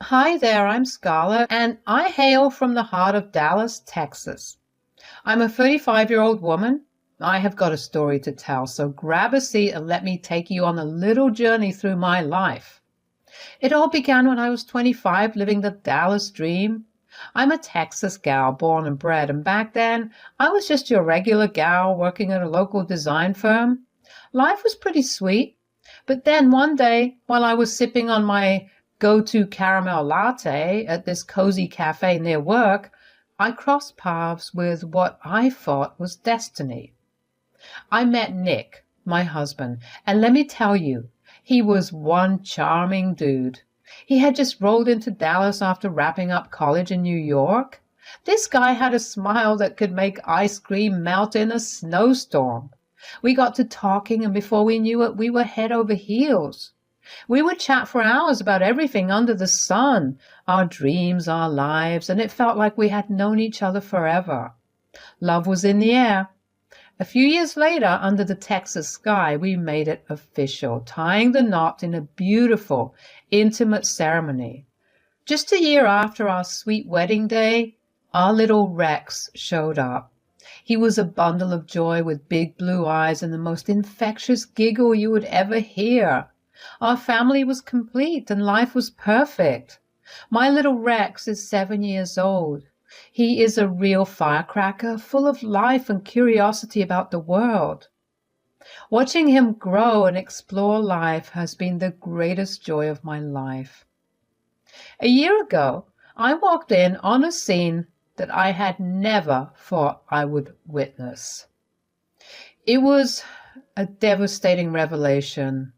Hi there, I'm Scarlett, and I hail from the heart of Dallas, Texas. I'm a 35-year-old woman. I have got a story to tell, so grab a seat and let me take you on a little journey through my life. It all began when I was 25, living the Dallas dream. I'm a Texas gal, born and bred, and back then I was just your regular gal working at a local design firm. Life was pretty sweet. But then one day, while I was sipping on my go-to caramel latte at this cozy cafe near work, I crossed paths with what I thought was destiny. I met Nick, my husband, and let me tell you, he was one charming dude. He had just rolled into Dallas after wrapping up college in New York. This guy had a smile that could make ice cream melt in a snowstorm. We got to talking, and before we knew it, we were head over heels. We would chat for hours about everything under the sun, our dreams, our lives, and it felt like we had known each other forever. Love was in the air. A few years later, under the Texas sky, we made it official, tying the knot in a beautiful, intimate ceremony. Just a year after our sweet wedding day, our little Rex showed up. He was a bundle of joy with big blue eyes and the most infectious giggle you would ever hear. Our family was complete and life was perfect. My little Rex is 7 years old. He is a real firecracker, full of life and curiosity about the world. Watching him grow and explore life has been the greatest joy of my life. A year ago, I walked in on a scene that I had never thought I would witness. It was a devastating revelation.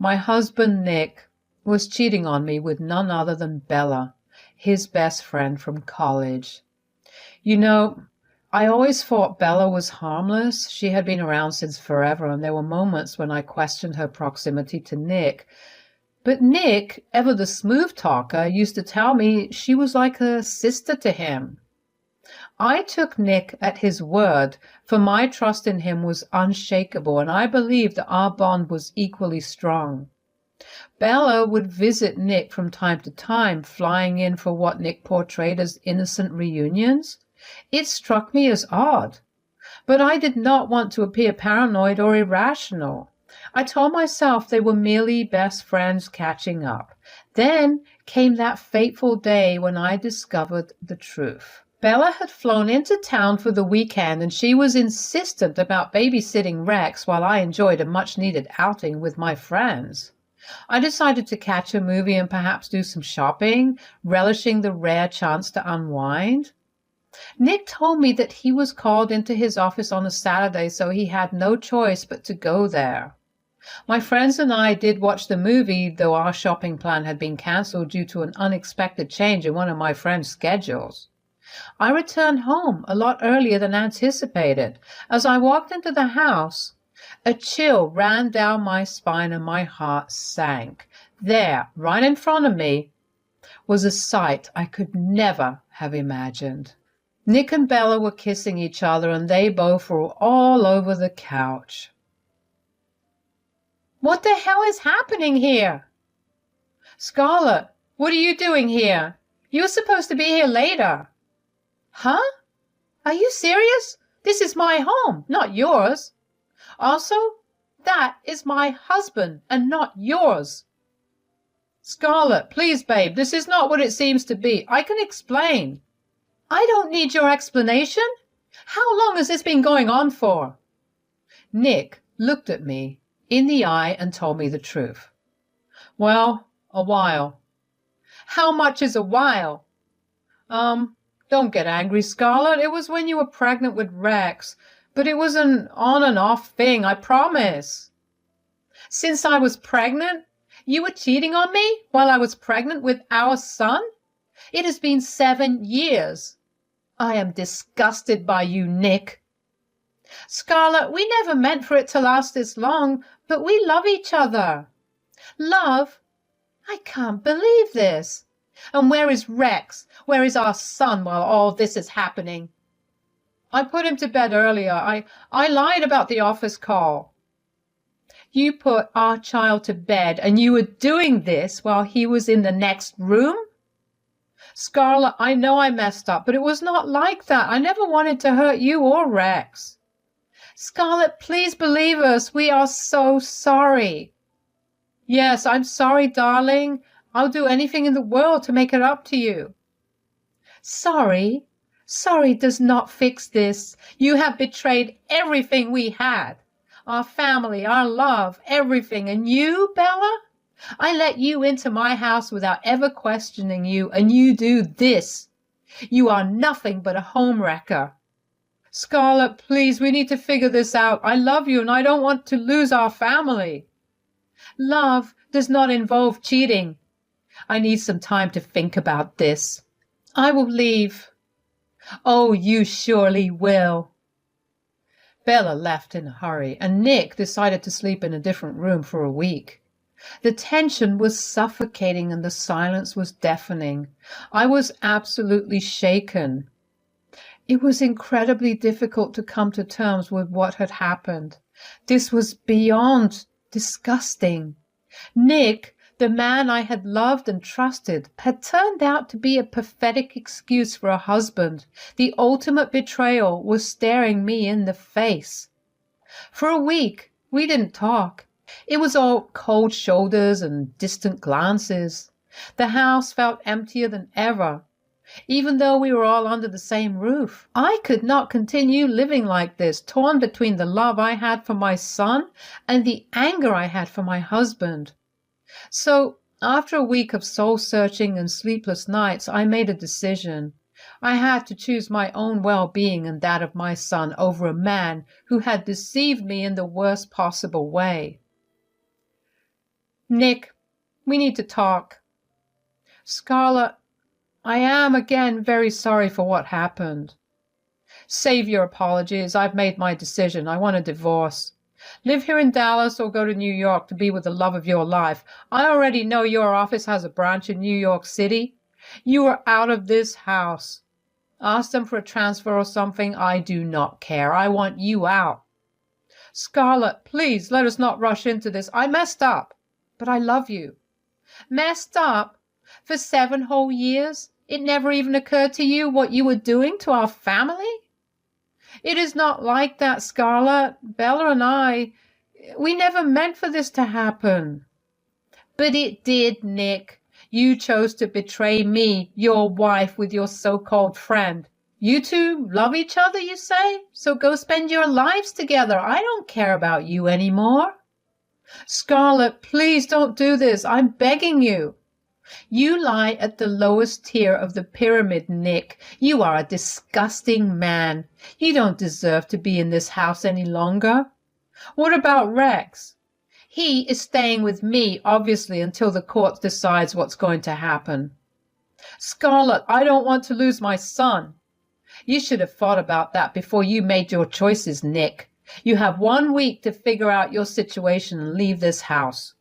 My husband, Nick, was cheating on me with none other than Bella, his best friend from college. You know, I always thought Bella was harmless. She had been around since forever, and there were moments when I questioned her proximity to Nick. But Nick, ever the smooth talker, used to tell me she was like a sister to him. I took Nick at his word, for my trust in him was unshakable, and I believed that our bond was equally strong. Bella would visit Nick from time to time, flying in for what Nick portrayed as innocent reunions. It struck me as odd, but I did not want to appear paranoid or irrational. I told myself they were merely best friends catching up. Then came that fateful day when I discovered the truth. Bella had flown into town for the weekend, and she was insistent about babysitting Rex while I enjoyed a much-needed outing with my friends. I decided to catch a movie and perhaps do some shopping, relishing the rare chance to unwind. Nick told me that he was called into his office on a Saturday, so he had no choice but to go there. My friends and I did watch the movie, though our shopping plan had been canceled due to an unexpected change in one of my friend's schedules. I returned home a lot earlier than anticipated. As I walked into the house, a chill ran down my spine and my heart sank. There, right in front of me, was a sight I could never have imagined. Nick and Bella were kissing each other, and they both were all over the couch. What the hell is happening here? Scarlett, what are you doing here? You were supposed to be here later. Huh? Are you serious? This is my home, not yours. Also, that is my husband and not yours. Scarlett, please, babe, this is not what it seems to be. I can explain. I don't need your explanation. How long has this been going on for? Nick looked at me in the eye and told me the truth. Well, a while. How much is a while? Don't get angry, Scarlett. It was when you were pregnant with Rex. But it was an on and off thing, I promise. Since I was pregnant? You were cheating on me while I was pregnant with our son? It has been 7 years. I am disgusted by you, Nick. Scarlett, we never meant for it to last this long, but we love each other. Love? I can't believe this. And where is Rex? Where is our son while all this is happening? I put him to bed earlier. I lied about the office call. You put our child to bed, and you were doing this while he was in the next room? Scarlett, I know I messed up, but it was not like that. I never wanted to hurt you or Rex. Scarlett, please believe us. We are so sorry. Yes, I'm sorry, darling. I'll do anything in the world to make it up to you. Sorry? Sorry does not fix this. You have betrayed everything we had. Our family, our love, everything. And you, Bella? I let you into my house without ever questioning you, and you do this. You are nothing but a home wrecker. Scarlett, please, we need to figure this out. I love you, and I don't want to lose our family. Love does not involve cheating. I need some time to think about this. I will leave. Oh, you surely will. Bella left in a hurry, and Nick decided to sleep in a different room for a week. The tension was suffocating and the silence was deafening. I was absolutely shaken. It was incredibly difficult to come to terms with what had happened. This was beyond disgusting. Nick, the man I had loved and trusted, had turned out to be a pathetic excuse for a husband. The ultimate betrayal was staring me in the face. For a week, we didn't talk. It was all cold shoulders and distant glances. The house felt emptier than ever, even though we were all under the same roof. I could not continue living like this, torn between the love I had for my son and the anger I had for my husband. So, after a week of soul-searching and sleepless nights, I made a decision. I had to choose my own well-being and that of my son over a man who had deceived me in the worst possible way. Nick, we need to talk. Scarlett, I am again very sorry for what happened. Save your apologies. I've made my decision. I want a divorce. Live here in Dallas or go to New York to be with the love of your life. I already know your office has a branch in New York City. You are out of this house. Ask them for a transfer or something. I do not care. I want you out. Scarlett, please let us not rush into this. I messed up, but I love you. Messed up? For 7 whole years? It never even occurred to you what you were doing to our family? It is not like that, Scarlett. Bella and I, we never meant for this to happen. But it did, Nick. You chose to betray me, your wife, with your so-called friend. You two love each other, you say? So go spend your lives together. I don't care about you anymore. Scarlett, please don't do this. I'm begging you. You lie at the lowest tier of the pyramid, Nick. You are a disgusting man. You don't deserve to be in this house any longer. What about Rex? He is staying with me, obviously, until the court decides what's going to happen. Scarlett, I don't want to lose my son. You should have thought about that before you made your choices, Nick. You have 1 week to figure out your situation and leave this house.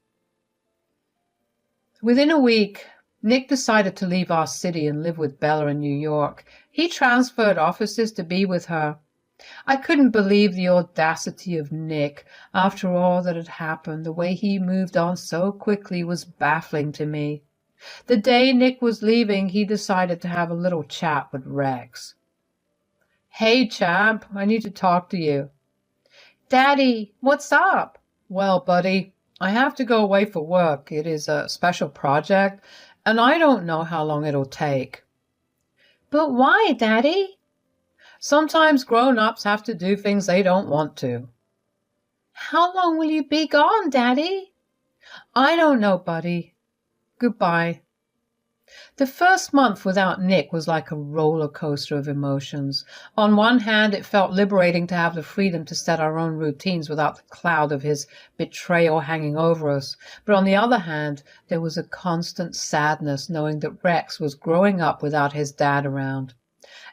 Within a week, Nick decided to leave our city and live with Bella in New York. He transferred offices to be with her. I couldn't believe the audacity of Nick. After all that had happened, the way he moved on so quickly was baffling to me. The day Nick was leaving, he decided to have a little chat with Rex. Hey, champ, I need to talk to you. Daddy, what's up? Well, buddy, I have to go away for work. It is a special project, and I don't know how long it'll take. But why, Daddy? Sometimes grown-ups have to do things they don't want to. How long will you be gone, Daddy? I don't know, buddy. Goodbye. The first month without Nick was like a roller coaster of emotions. On one hand, it felt liberating to have the freedom to set our own routines without the cloud of his betrayal hanging over us. But on the other hand, there was a constant sadness knowing that Rex was growing up without his dad around.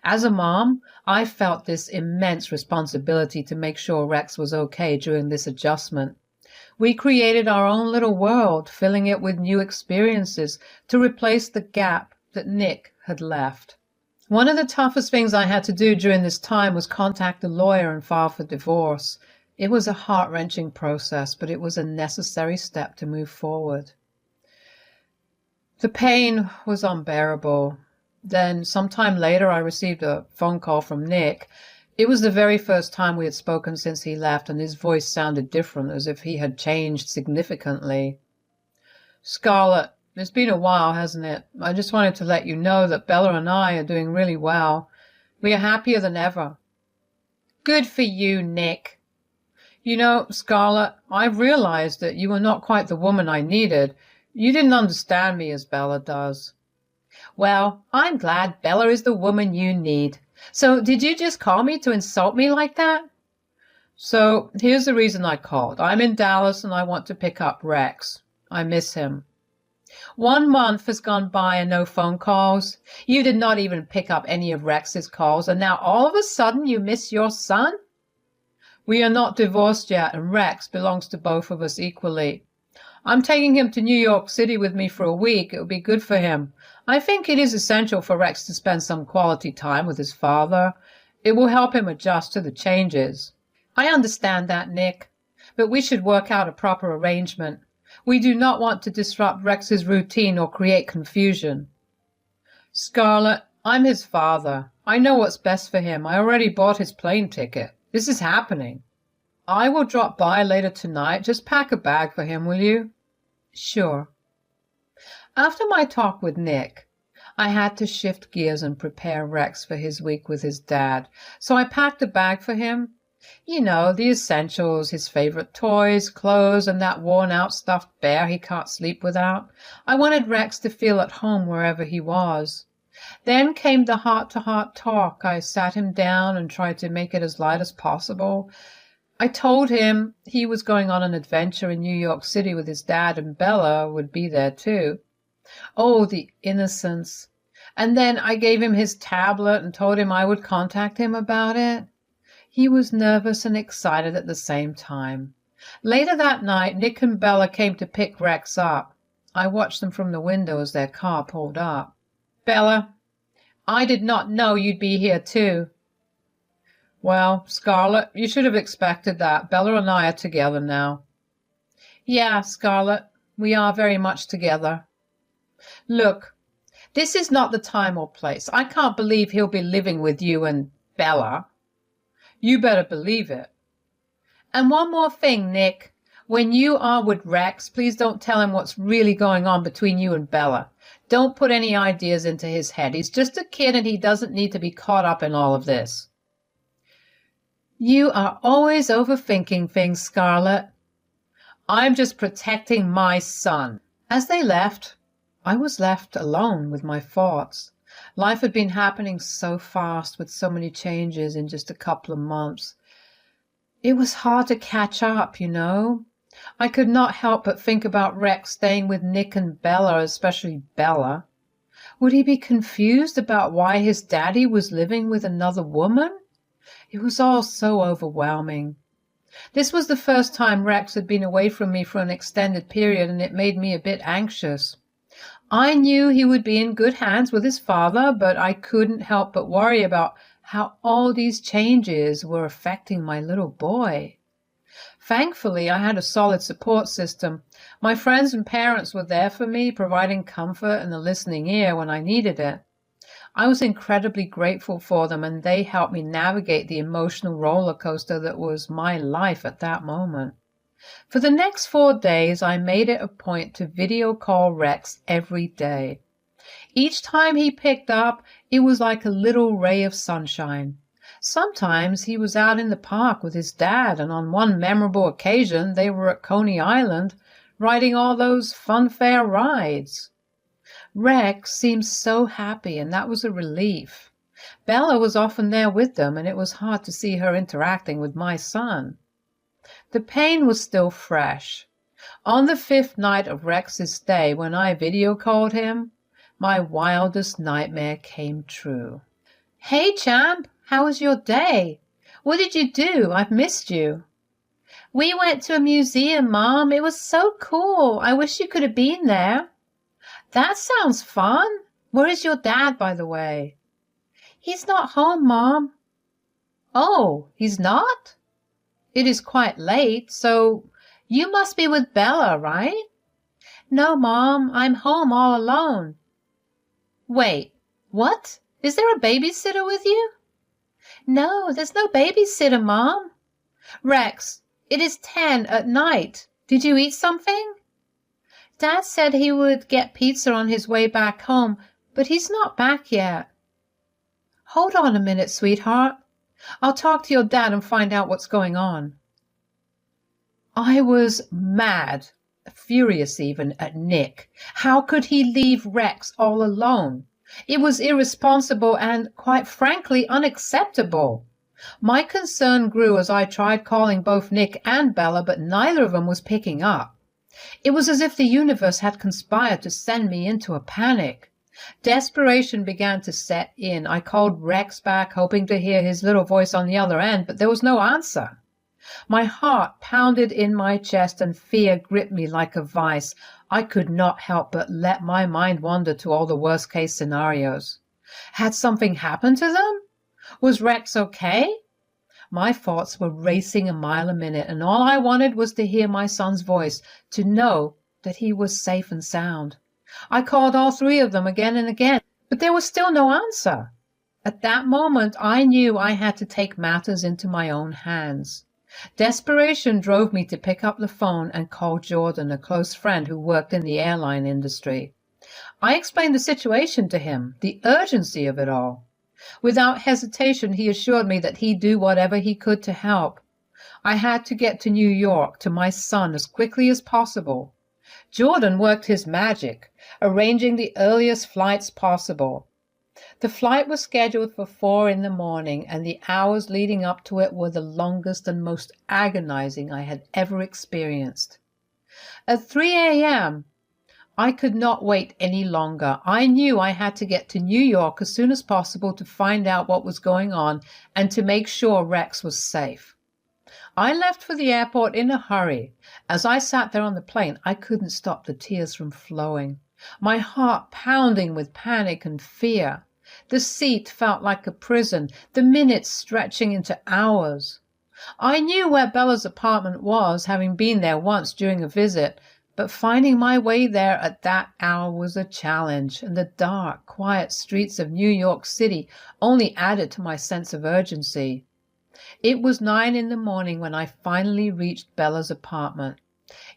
As a mom, I felt this immense responsibility to make sure Rex was okay during this adjustment. We created our own little world, filling it with new experiences to replace the gap that Nick had left. One of the toughest things I had to do during this time was contact a lawyer and file for divorce. It was a heart-wrenching process, but it was a necessary step to move forward. The pain was unbearable. Then, sometime later, I received a phone call from Nick. It was the very first time we had spoken since he left, and his voice sounded different, as if he had changed significantly. "Scarlett, it's been a while, hasn't it? I just wanted to let you know that Bella and I are doing really well. We are happier than ever." "Good for you, Nick." "You know, Scarlett, I've realized that you were not quite the woman I needed. You didn't understand me as Bella does." "Well, I'm glad Bella is the woman you need. So did you just call me to insult me like that?" "So here's the reason I called. I'm in Dallas and I want to pick up Rex. I miss him." 1 month has gone by and no phone calls. You did not even pick up any of Rex's calls, and now all of a sudden you miss your son? "We are not divorced yet, and Rex belongs to both of us equally. I'm taking him to New York City with me for a week. It will be good for him. I think it is essential for Rex to spend some quality time with his father. It will help him adjust to the changes." "I understand that, Nick, but we should work out a proper arrangement. We do not want to disrupt Rex's routine or create confusion." "Scarlett, I'm his father. I know what's best for him. I already bought his plane ticket. This is happening." "I will drop by later tonight. Just pack a bag for him, will you?" "Sure." After my talk with Nick, I had to shift gears and prepare Rex for his week with his dad, so I packed a bag for him. You know, the essentials, his favorite toys, clothes, and that worn-out stuffed bear he can't sleep without. I wanted Rex to feel at home wherever he was. Then came the heart-to-heart talk. I sat him down and tried to make it as light as possible. I told him he was going on an adventure in New York City with his dad, and Bella would be there too. Oh, the innocence. And then I gave him his tablet and told him I would contact him about it. He was nervous and excited at the same time. Later that night, Nick and Bella came to pick Rex up. I watched them from the window as their car pulled up. "Bella, I did not know you'd be here too." "Well, Scarlett, you should have expected that. Bella and I are together now." "Yeah, Scarlett, we are very much together." "Look, this is not the time or place. I can't believe he'll be living with you and Bella." "You better believe it." "And one more thing, Nick. When you are with Rex, please don't tell him what's really going on between you and Bella. Don't put any ideas into his head. He's just a kid and he doesn't need to be caught up in all of this." "You are always overthinking things, Scarlett." "I'm just protecting my son." As they left, I was left alone with my thoughts. Life had been happening so fast with so many changes in just a couple of months. It was hard to catch up, you know. I could not help but think about Rex staying with Nick and Bella, especially Bella. Would he be confused about why his daddy was living with another woman? It was all so overwhelming. This was the first time Rex had been away from me for an extended period, and it made me a bit anxious. I knew he would be in good hands with his father, but I couldn't help but worry about how all these changes were affecting my little boy. Thankfully, I had a solid support system. My friends and parents were there for me, providing comfort and a listening ear when I needed it. I was incredibly grateful for them, and they helped me navigate the emotional roller coaster that was my life at that moment. For the next 4 days, I made it a point to video call Rex every day. Each time he picked up, it was like a little ray of sunshine. Sometimes he was out in the park with his dad, and on one memorable occasion they were at Coney Island, riding all those funfair rides. Rex seemed so happy, and that was a relief. Bella was often there with them, and it was hard to see her interacting with my son. The pain was still fresh. On the 5th night of Rex's stay, when I video called him, my wildest nightmare came true. "Hey, champ, how was your day? What did you do? I've missed you." "We went to a museum, Mom. It was so cool. I wish you could have been there." "That sounds fun. Where is your dad, by the way?" "He's not home, Mom." "Oh, he's not?" It is quite late, so you must be with Bella, right? No, Mom, I'm home all alone. Wait, what? Is there a babysitter with you? No, there's no babysitter, Mom. Rex, it is 10 at night. Did you eat something? Dad said he would get pizza on his way back home, but he's not back yet. Hold on a minute, sweetheart. I'll talk to your dad and find out what's going on. I was mad, furious even, at Nick. How could he leave Rex all alone? It was irresponsible and, quite frankly, unacceptable. My concern grew as I tried calling both Nick and Bella, but neither of them was picking up. It was as if the universe had conspired to send me into a panic. Desperation began to set in. I called Rex back, hoping to hear his little voice on the other end, but there was no answer. My heart pounded in my chest and fear gripped me like a vice. I could not help but let my mind wander to all the worst-case scenarios. Had something happened to them? Was Rex okay? My thoughts were racing a mile a minute, and all I wanted was to hear my son's voice, to know that he was safe and sound. I called all three of them again and again, but there was still no answer. At that moment, I knew I had to take matters into my own hands. Desperation drove me to pick up the phone and call Jordan, a close friend who worked in the airline industry. I explained the situation to him, the urgency of it all. Without hesitation, he assured me that he'd do whatever he could to help. I had to get to New York, to my son, as quickly as possible. Jordan worked his magic, arranging the earliest flights possible. The flight was scheduled for 4 in the morning, and the hours leading up to it were the longest and most agonizing I had ever experienced. At 3 a.m., I could not wait any longer. I knew I had to get to New York as soon as possible to find out what was going on and to make sure Rex was safe. I left for the airport in a hurry. As I sat there on the plane, I couldn't stop the tears from flowing, my heart pounding with panic and fear. The seat felt like a prison, the minutes stretching into hours. I knew where Bella's apartment was, having been there once during a visit, but finding my way there at that hour was a challenge, and the dark, quiet streets of New York City only added to my sense of urgency. It was 9 in the morning when I finally reached Bella's apartment.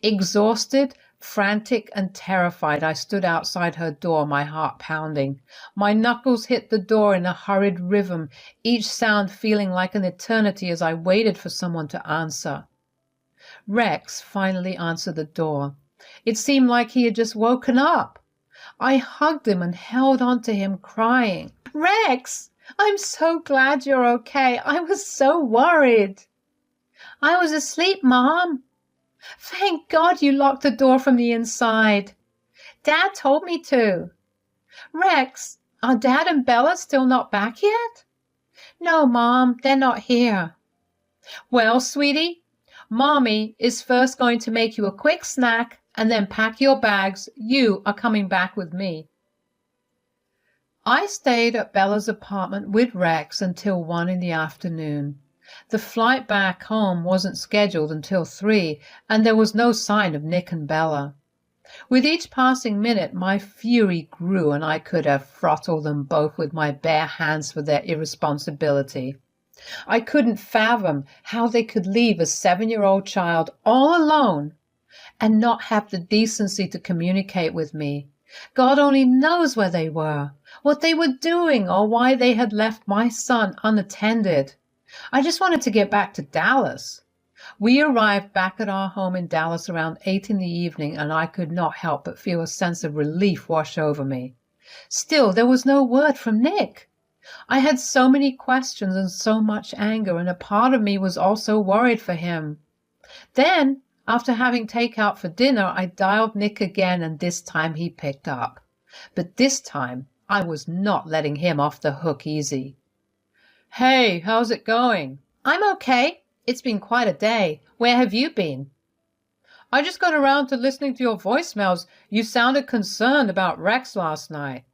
Exhausted, frantic, and terrified, I stood outside her door, my heart pounding. My knuckles hit the door in a hurried rhythm, each sound feeling like an eternity as I waited for someone to answer. Rex finally answered the door. It seemed like he had just woken up. I hugged him and held on to him, crying, "Rex, I'm so glad you're okay. I was so worried." "I was asleep, Mom." "Thank God you locked the door from the inside." "Dad told me to." "Rex, are Dad and Bella still not back yet?" "No, Mom, they're not here." "Well, sweetie, Mommy is first going to make you a quick snack and then pack your bags. You are coming back with me." I stayed at Bella's apartment with Rex until 1 in the afternoon. The flight back home wasn't scheduled until 3, and there was no sign of Nick and Bella. With each passing minute, my fury grew, and I could have throttled them both with my bare hands for their irresponsibility. I couldn't fathom how they could leave a 7-year-old child all alone and not have the decency to communicate with me. God only knows where they were, what they were doing, or why they had left my son unattended. I just wanted to get back to Dallas. We arrived back at our home in Dallas around 8 in the evening, and I could not help but feel a sense of relief wash over me. Still, there was no word from Nick. I had so many questions and so much anger, and a part of me was also worried for him. Then, after having takeout for dinner, I dialed Nick again, and this time he picked up. But this time, I was not letting him off the hook easy. "Hey, how's it going?" "I'm okay. It's been quite a day. Where have you been?" "I just got around to listening to your voicemails. You sounded concerned about Rex last night."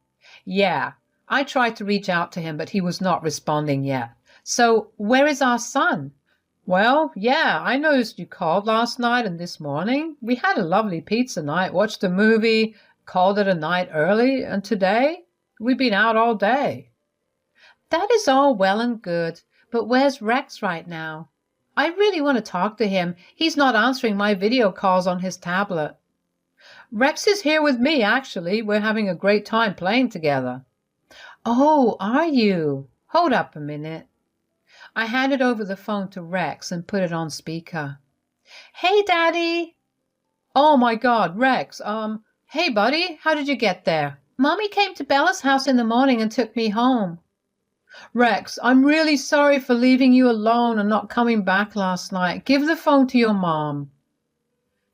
"Yeah, I tried to reach out to him, but he was not responding yet." "So, where is our son?" Well, yeah, I noticed you called last night and this morning. We had a lovely pizza night, watched a movie, called it a night early, and today we've been out all day. That is all well and good, but where's Rex right now? I really want to talk to him. He's not answering my video calls on his tablet. Rex is here with me, actually. We're having a great time playing together. Oh, are you? Hold up a minute. I handed over the phone to Rex and put it on speaker. Hey, Daddy. Oh my God, Rex, hey buddy, how did you get there? Mommy came to Bella's house in the morning and took me home. Rex, I'm really sorry for leaving you alone and not coming back last night. Give the phone to your mom.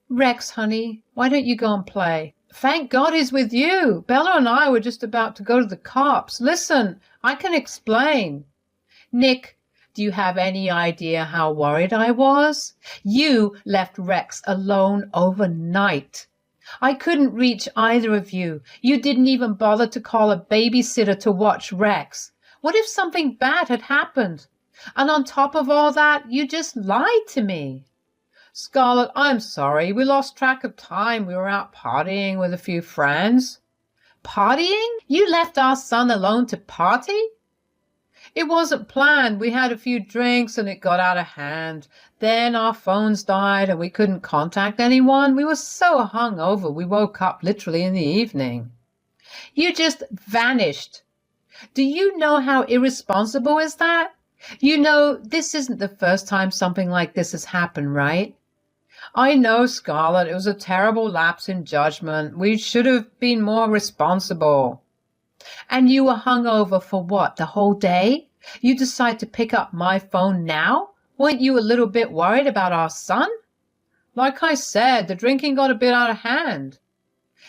Rex, honey, why don't you go and play? Thank God he's with you. Bella and I were just about to go to the cops. Listen, I can explain. Nick, do you have any idea how worried I was? You left Rex alone overnight. I couldn't reach either of you. You didn't even bother to call a babysitter to watch Rex. What if something bad had happened? And on top of all that, you just lied to me. Scarlett, I'm sorry. We lost track of time. We were out partying with a few friends. Partying? You left our son alone to party? It wasn't planned. We had a few drinks and it got out of hand. Then our phones died and we couldn't contact anyone. We were so hungover we woke up literally in the evening. You just vanished. Do you know how irresponsible is that? You know, this isn't the first time something like this has happened, right? I know, Scarlett, it was a terrible lapse in judgment. We should have been more responsible. And you were hungover for what, the whole day? You decide to pick up my phone now? Weren't you a little bit worried about our son? Like I said, the drinking got a bit out of hand.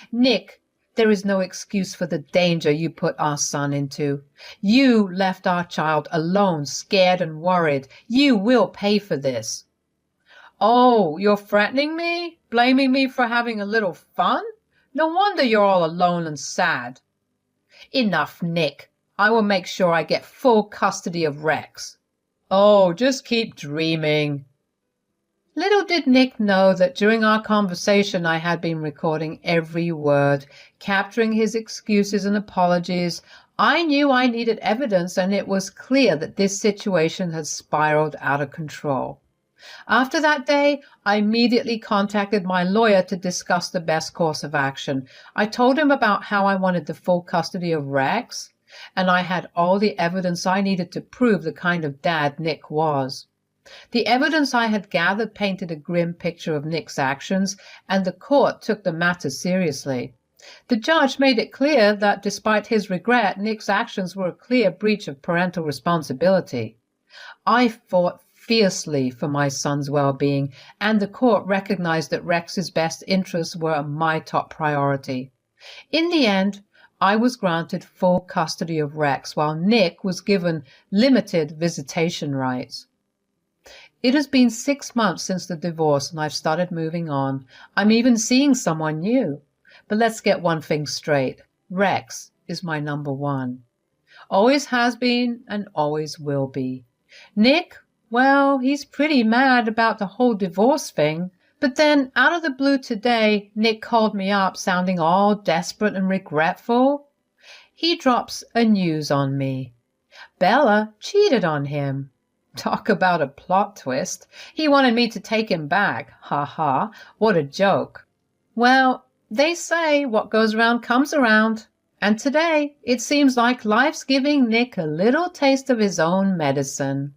Nick, there is no excuse for the danger you put our son into. You left our child alone, scared and worried. You will pay for this. Oh, you're threatening me? Blaming me for having a little fun? No wonder you're all alone and sad. Enough, Nick. I will make sure I get full custody of Rex. Oh, just keep dreaming. Little did Nick know that during our conversation I had been recording every word, capturing his excuses and apologies. I knew I needed evidence, and it was clear that this situation had spiraled out of control. After that day, I immediately contacted my lawyer to discuss the best course of action. I told him about how I wanted the full custody of Rex, and I had all the evidence I needed to prove the kind of dad Nick was. The evidence I had gathered painted a grim picture of Nick's actions, and the court took the matter seriously. The judge made it clear that despite his regret, Nick's actions were a clear breach of parental responsibility. I fought fiercely for my son's well-being, and the court recognized that Rex's best interests were my top priority. In the end, I was granted full custody of Rex, while Nick was given limited visitation rights. It has been 6 months since the divorce, and I've started moving on. I'm even seeing someone new. But let's get one thing straight. Rex is my number one. Always has been and always will be. Nick, well, he's pretty mad about the whole divorce thing. But then, out of the blue today, Nick called me up sounding all desperate and regretful. He drops a news on me. Bella cheated on him. Talk about a plot twist. He wanted me to take him back. Ha ha, what a joke. Well, they say what goes around comes around. And today, it seems like life's giving Nick a little taste of his own medicine.